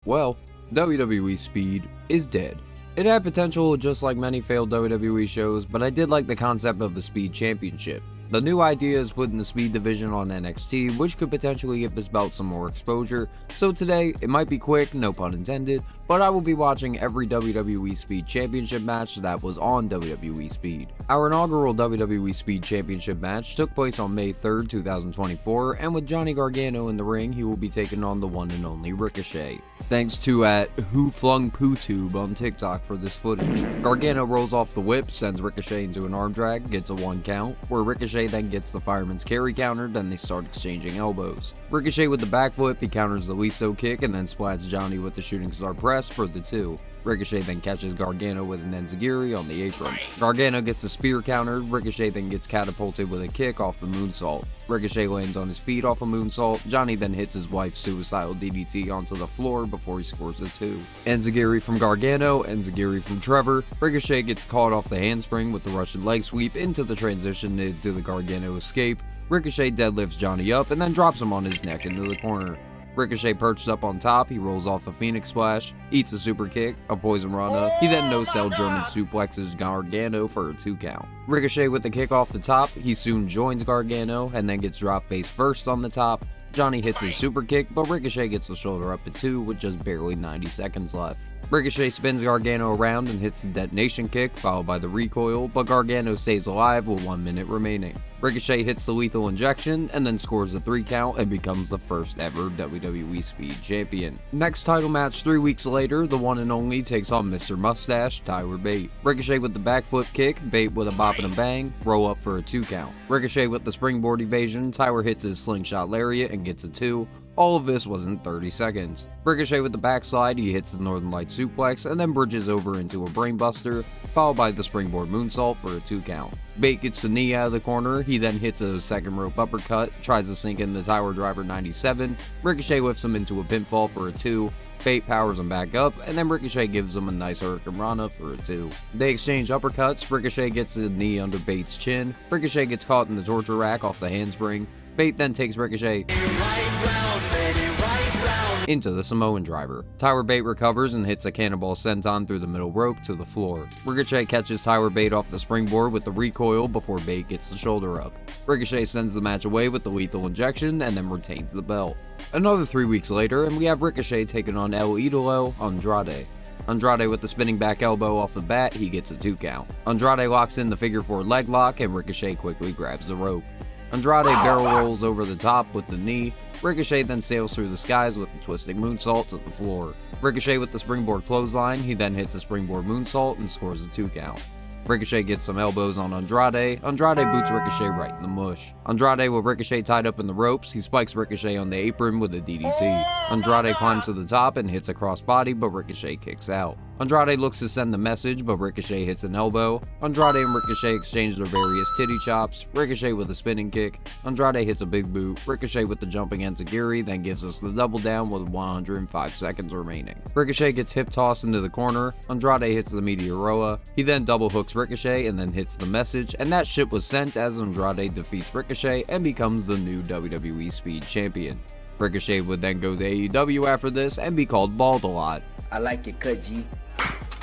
Well, WWE Speed is dead. It had potential just like many failed WWE shows, but I did like the concept of the Speed Championship. The new idea is putting the Speed division on NXT, which could potentially give this belt some more exposure, so today, it might be quick, no pun intended, but I will be watching every WWE Speed Championship match that was on WWE Speed. Our inaugural WWE Speed Championship match took place on May 3rd, 2024, and with Johnny Gargano in the ring, he will be taking on the one and only Ricochet. Thanks to @WhoFlungPooTube on TikTok for this footage. Gargano rolls off the whip, sends Ricochet into an arm drag, gets a 1 count, where Ricochet then gets the fireman's carry counter, then they start exchanging elbows. Ricochet with the back flip, he counters the Liso kick and then splats Johnny with the shooting star press for the 2. Ricochet then catches Gargano with an enziguri on the apron. Gargano gets the spear counter, Ricochet then gets catapulted with a kick off the moonsault. Ricochet lands on his feet off a moonsault, Johnny then hits his wife's suicidal DDT onto the floor before he scores the 2. Enziguri from Gargano, enziguri from Trevor. Ricochet gets caught off the handspring with the Russian leg sweep into the transition into the Gargano escape. Ricochet deadlifts Johnny up and then drops him on his neck into the corner. Ricochet perched up on top, he rolls off a Phoenix Splash, eats a super kick, a Poison Rana, he then no-sell German suplexes Gargano for a 2 count. Ricochet with the kick off the top, he soon joins Gargano and then gets dropped face first on the top. Johnny hits his super kick, but Ricochet gets the shoulder up at 2 with just barely 90 seconds left. Ricochet spins Gargano around and hits the detonation kick, followed by the recoil, but Gargano stays alive with 1 minute remaining. Ricochet hits the lethal injection and then scores a 3 count and becomes the first ever WWE Speed Champion. Next title match 3 weeks later, the one and only takes on Mr. Mustache, Tyler Bate. Ricochet with the backflip kick, Bate with a bop and a bang, roll up for a 2 count. Ricochet with the springboard evasion, Tyler hits his slingshot lariat and gets a 2. All of this was in 30 seconds. Ricochet with the backslide, he hits the Northern Light suplex and then bridges over into a brainbuster, followed by the springboard moonsault for a 2 count. Bate gets the knee out of the corner, he then hits a second rope uppercut, tries to sink in the Tower Driver 97, Ricochet whips him into a pinfall for a 2, Bate powers him back up, and then Ricochet gives him a nice Hurricane Rana for a 2. They exchange uppercuts, Ricochet gets a knee under Bate's chin, Ricochet gets caught in the torture rack off the handspring, Bate then takes Ricochet into the Samoan driver. Tyler Bate recovers and hits a cannonball senton through the middle rope to the floor. Ricochet catches Tyler Bate off the springboard with the recoil before Bate gets the shoulder up. Ricochet sends the match away with the lethal injection and then retains the belt. Another 3 weeks later, and we have Ricochet taking on El Idolo Andrade. Andrade with the spinning back elbow off the bat, he gets a 2 count. Andrade locks in the figure 4 leg lock and Ricochet quickly grabs the rope. Andrade barrel rolls over the top with the knee. Ricochet then sails through the skies with the twisting moonsault to the floor. Ricochet with the springboard clothesline, he then hits a springboard moonsault and scores a 2 count. Ricochet gets some elbows on Andrade. Andrade boots Ricochet right in the mush. Andrade with Ricochet tied up in the ropes, he spikes Ricochet on the apron with a DDT. Andrade climbs to the top and hits a crossbody, but Ricochet kicks out. Andrade looks to send the message, but Ricochet hits an elbow. Andrade and Ricochet exchange their various titty chops. Ricochet with a spinning kick. Andrade hits a big boot. Ricochet with the jumping enziguri, then gives us the double down with 105 seconds remaining. Ricochet gets hip tossed into the corner. Andrade hits the Meteoroa. He then double hooks Ricochet and then hits the message, and that shit was sent as Andrade defeats Ricochet and becomes the new WWE Speed Champion. Ricochet would then go to AEW after this and be called Bald a lot. I like it, cut G.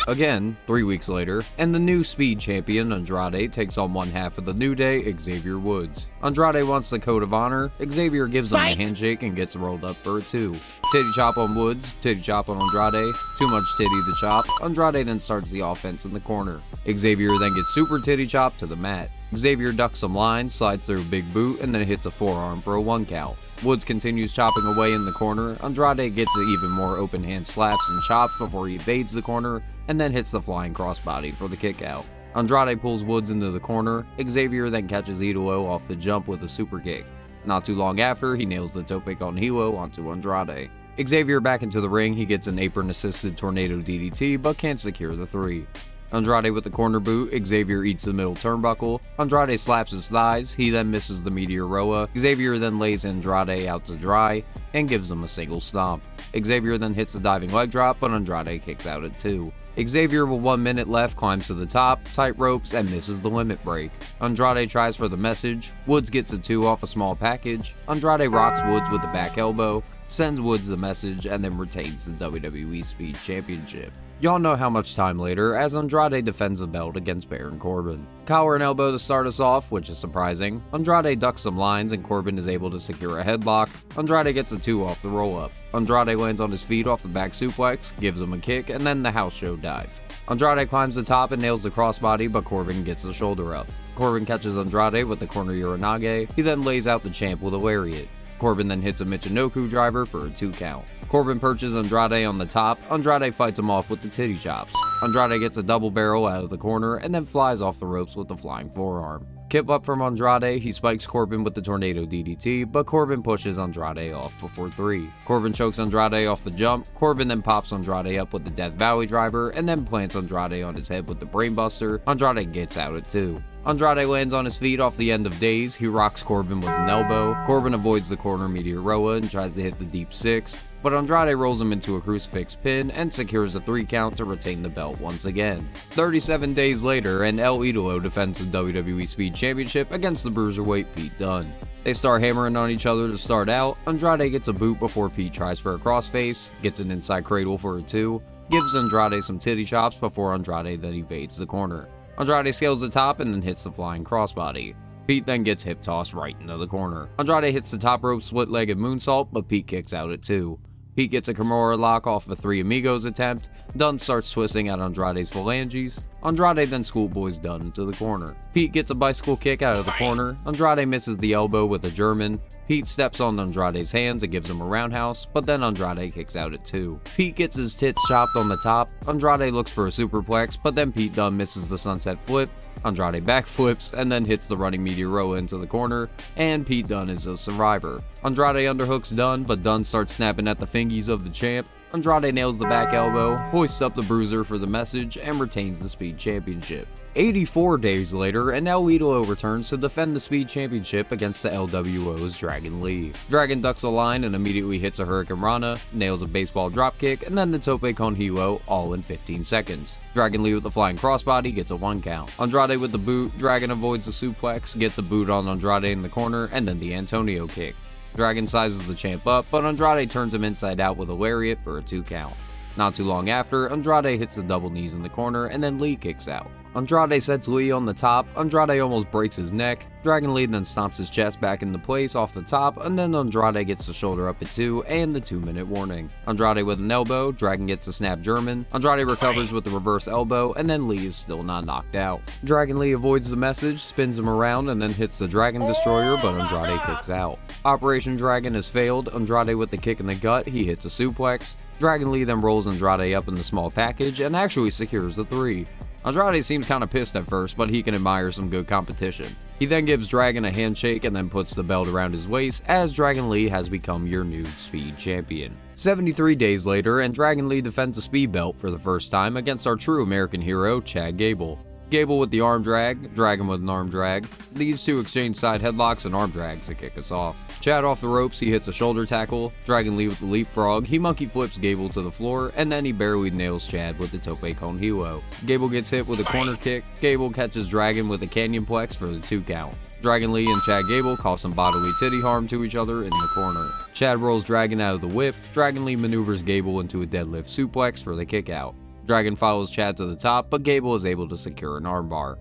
Again, 3 weeks later, and the new Speed Champion, Andrade, takes on one half of the New Day, Xavier Woods. Andrade wants the Code of Honor, Xavier gives him a handshake and gets rolled up for a 2. Titty chop on Woods, titty chop on Andrade, too much titty to chop, Andrade then starts the offense in the corner. Xavier then gets super titty chop to the mat. Xavier ducks some lines, slides through a big boot, and then hits a forearm for a 1 count. Woods continues chopping away in the corner. Andrade gets even more open hand slaps and chops before he evades the corner, and then hits the flying crossbody for the kick out. Andrade pulls Woods into the corner. Xavier then catches Idolo off the jump with a super kick. Not too long after, he nails the tope con hilo onto Andrade. Xavier back into the ring, he gets an apron assisted tornado DDT, but can't secure the 3. Andrade with the corner boot, Xavier eats the middle turnbuckle, Andrade slaps his thighs, he then misses the Meteoroa, Xavier then lays Andrade out to dry, and gives him a single stomp. Xavier then hits the diving leg drop, but Andrade kicks out at 2. Xavier with 1 minute left climbs to the top, tight ropes, and misses the limit break. Andrade tries for the message, Woods gets a 2 off a small package, Andrade rocks Woods with the back elbow, sends Woods the message, and then retains the WWE Speed Championship. Y'all know how much time later, as Andrade defends the belt against Baron Corbin. Collar and elbow to start us off, which is surprising. Andrade ducks some lines and Corbin is able to secure a headlock. Andrade gets a 2 off the roll-up. Andrade lands on his feet off the back suplex, gives him a kick, and then the house show dive. Andrade climbs the top and nails the crossbody, but Corbin gets the shoulder up. Corbin catches Andrade with the corner Uranage. He then lays out the champ with a lariat. Corbin then hits a Michinoku driver for a 2 count. Corbin perches Andrade on the top. Andrade fights him off with the titty chops. Andrade gets a double barrel out of the corner and then flies off the ropes with the flying forearm. Kip up from Andrade, he spikes Corbin with the Tornado DDT, but Corbin pushes Andrade off before 3. Corbin chokes Andrade off the jump. Corbin then pops Andrade up with the Death Valley driver and then plants Andrade on his head with the Brainbuster. Andrade gets out at 2. Andrade lands on his feet off the end of Days. He rocks Corbin with an elbow. Corbin avoids the corner Meteor Roa and tries to hit the deep 6, but Andrade rolls him into a crucifix pin and secures a 3 count to retain the belt once again. 37 days later, and El Idolo defends the WWE Speed Championship against the Bruiserweight Pete Dunne. They start hammering on each other to start out. Andrade gets a boot before Pete tries for a crossface, gets an inside cradle for a 2, gives Andrade some titty chops before Andrade then evades the corner. Andrade scales the top and then hits the flying crossbody. Pete then gets hip tossed right into the corner. Andrade hits the top rope split-legged moonsault, but Pete kicks out at 2. Pete gets a Kimura lock off a 3 Amigos attempt. Dunne starts twisting at Andrade's phalanges. Andrade then schoolboys Dunne into the corner. Pete gets a bicycle kick out of the corner. Andrade misses the elbow with a German. Pete steps on Andrade's hands and gives him a roundhouse, but then Andrade kicks out at 2. Pete gets his tits chopped on the top. Andrade looks for a superplex, but then Pete Dunne misses the sunset flip. Andrade backflips and then hits the running Meteor Roa into the corner, and Pete Dunne is a survivor. Andrade underhooks Dunne, but Dunne starts snapping at the fingies of the champ. Andrade nails the back elbow, hoists up the Bruiser for the message, and retains the Speed Championship. 84 days later, and El Idolo returns to defend the Speed Championship against the LWO's Dragon Lee. Dragon ducks a line and immediately hits a Hurricane Rana, nails a baseball dropkick, and then the Tope con Hilo, all in 15 seconds. Dragon Lee with the flying crossbody gets a 1 count. Andrade with the boot, Dragon avoids the suplex, gets a boot on Andrade in the corner, and then the Antonio kick. Dragon sizes the champ up, but Andrade turns him inside out with a lariat for a 2 count. Not too long after, Andrade hits the double knees in the corner, and then Lee kicks out. Andrade sets Lee on the top. Andrade almost breaks his neck. Dragon Lee then stomps his chest back into place off the top, and then Andrade gets the shoulder up at 2 and the 2-minute warning. Andrade with an elbow, Dragon gets a snap German. Andrade recovers with the reverse elbow, and then Lee is still not knocked out. Dragon Lee avoids the message, spins him around, and then hits the Dragon Destroyer, but Andrade kicks out. Operation Dragon has failed. Andrade with the kick in the gut, he hits a suplex. Dragon Lee then rolls Andrade up in the small package and actually secures the 3. Andrade seems kinda pissed at first, but he can admire some good competition. He then gives Dragon a handshake and then puts the belt around his waist, as Dragon Lee has become your new Speed Champion. 73 days later, and Dragon Lee defends the Speed belt for the first time against our true American hero, Chad Gable. Gable with the arm drag, Dragon with an arm drag. These two exchange side headlocks and arm drags to kick us off. Chad off the ropes, he hits a shoulder tackle. Dragon Lee with the leapfrog, he monkey flips Gable to the floor, and then he barely nails Chad with the Tope con Hilo. Gable gets hit with a corner kick. Gable catches Dragon with a Canyonplex for the 2 count. Dragon Lee and Chad Gable cause some bodily titty harm to each other in the corner. Chad rolls Dragon out of the whip. Dragon Lee maneuvers Gable into a deadlift suplex for the kick out. Dragon follows Chad to the top, but Gable is able to secure an armbar.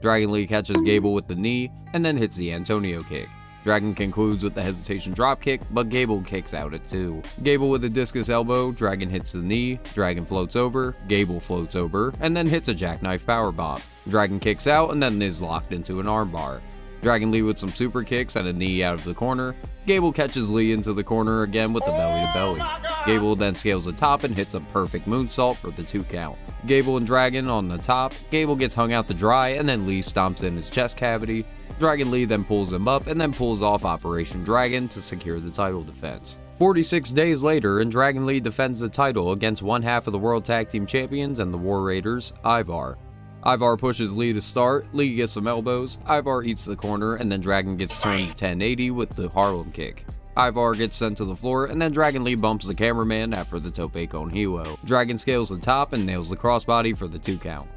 Dragon Lee catches Gable with the knee, and then hits the Antonio kick. Dragon concludes with the hesitation dropkick, but Gable kicks out at 2. Gable with a discus elbow, Dragon hits the knee, Dragon floats over, Gable floats over, and then hits a jackknife powerbomb. Dragon kicks out and then is locked into an armbar. Dragon Lee with some super kicks and a knee out of the corner. Gable catches Lee into the corner again with the belly to belly. Gable then scales the top and hits a perfect moonsault for the 2 count. Gable and Dragon on the top. Gable gets hung out to dry and then Lee stomps in his chest cavity. Dragon Lee then pulls him up and then pulls off Operation Dragon to secure the title defense. 46 days later, and Dragon Lee defends the title against one half of the World Tag Team Champions and the War Raiders, Ivar. Ivar pushes Lee to start, Lee gets some elbows, Ivar eats the corner, and then Dragon gets turned to 1080 with the Harlem kick. Ivar gets sent to the floor, and then Dragon Lee bumps the cameraman after the Tope con Hilo. Dragon scales the top and nails the crossbody for the 2 count.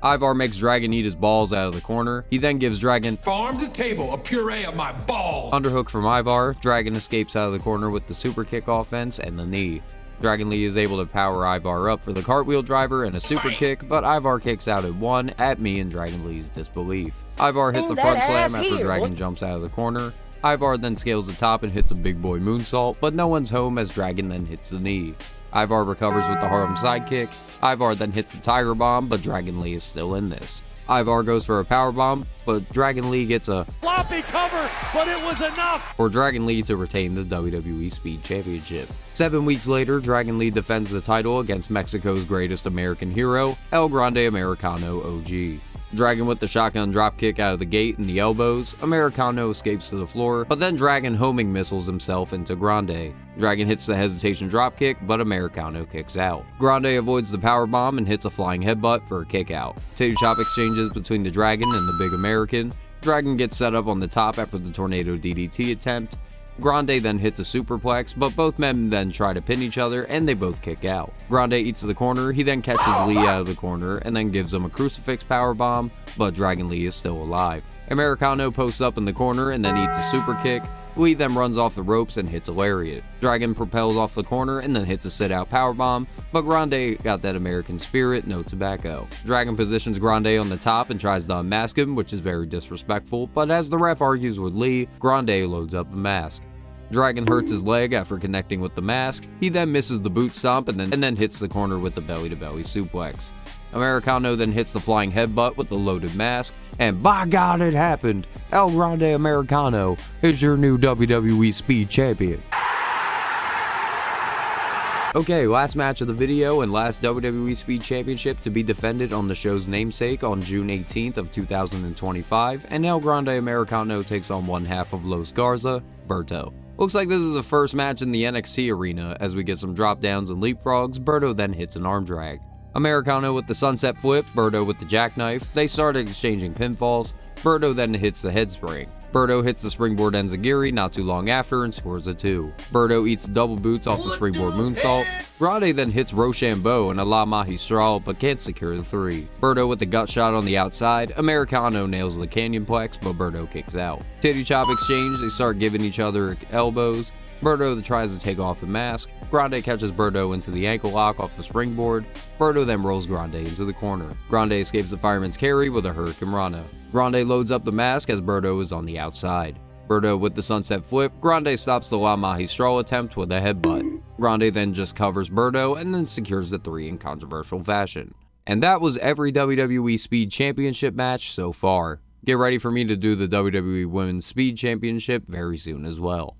Ivar makes Dragon eat his balls out of the corner. He then gives Dragon farm to table, a puree of my balls. Underhook from Ivar. Dragon escapes out of the corner with the super kick offense and the knee. Dragon Lee is able to power Ivar up for the cartwheel driver and a super kick, but Ivar kicks out at one at me in Dragon Lee's disbelief. Ivar hits a front slam after Dragon jumps out of the corner. Ivar then scales the top and hits a big boy moonsault, but no one's home as Dragon then hits the knee. Ivar recovers with the Harlem sidekick. Ivar then hits the Tiger Bomb, but Dragon Lee is still in this. Ivar goes for a power bomb, but Dragon Lee gets a floppy cover, but it was enough for Dragon Lee to retain the WWE Speed Championship. 7 weeks later, Dragon Lee defends the title against Mexico's greatest American hero, El Grande Americano OG. Dragon with the shotgun dropkick out of the gate and the elbows, Americano escapes to the floor, but then Dragon homing missiles himself into Grande. Dragon hits the hesitation dropkick, but Americano kicks out. Grande avoids the powerbomb and hits a flying headbutt for a kick out. Titty chop exchanges between the Dragon and the Big American. Dragon gets set up on the top after the Tornado DDT attempt. Grande then hits a superplex, but both men then try to pin each other and they both kick out. Grande eats the corner, he then catches Lee out of the corner and then gives him a crucifix powerbomb, but Dragon Lee is still alive. Americano posts up in the corner and then eats a super kick. Lee then runs off the ropes and hits a lariat. Dragon propels off the corner and then hits a sit-out powerbomb, but Grande got that American spirit, no tobacco. Dragon positions Grande on the top and tries to unmask him, which is very disrespectful, but as the ref argues with Lee, Grande loads up the mask. Dragon hurts his leg after connecting with the mask. He then misses the boot stomp and then hits the corner with the belly-to-belly suplex. Americano then hits the flying headbutt with the loaded mask, and by God it happened! El Grande Americano is your new WWE Speed Champion. Okay, last match of the video and last WWE Speed Championship to be defended on the show's namesake on June 18th of 2025, and El Grande Americano takes on one half of Los Garza, Berto. Looks like this is the first match in the NXT arena as we get some drop downs and leapfrogs. Berto then hits an arm drag. Americano with the sunset flip, Berto with the jackknife. They start exchanging pinfalls. Berto then hits the head spring. Berto hits the springboard enziguri not too long after and scores a 2. Berto eats double boots off the springboard moonsault. Grande then hits Rochambeau and a La Magistral but can't secure the 3. Berto with the gut shot on the outside. Americano nails the Canyonplex, but Berto kicks out. Titty chop exchange, they start giving each other elbows. Berto tries to take off the mask. Grande catches Berto into the ankle lock off the springboard. Berto then rolls Grande into the corner. Grande escapes the fireman's carry with a Hurricane Rana. Grande loads up the mask as Berto is on the outside. Berto with the sunset flip. Grande stops the La Magistral attempt with a headbutt. Grande then just covers Berto and then secures the 3 in controversial fashion. And that was every WWE Speed Championship match so far. Get ready for me to do the WWE Women's Speed Championship very soon as well.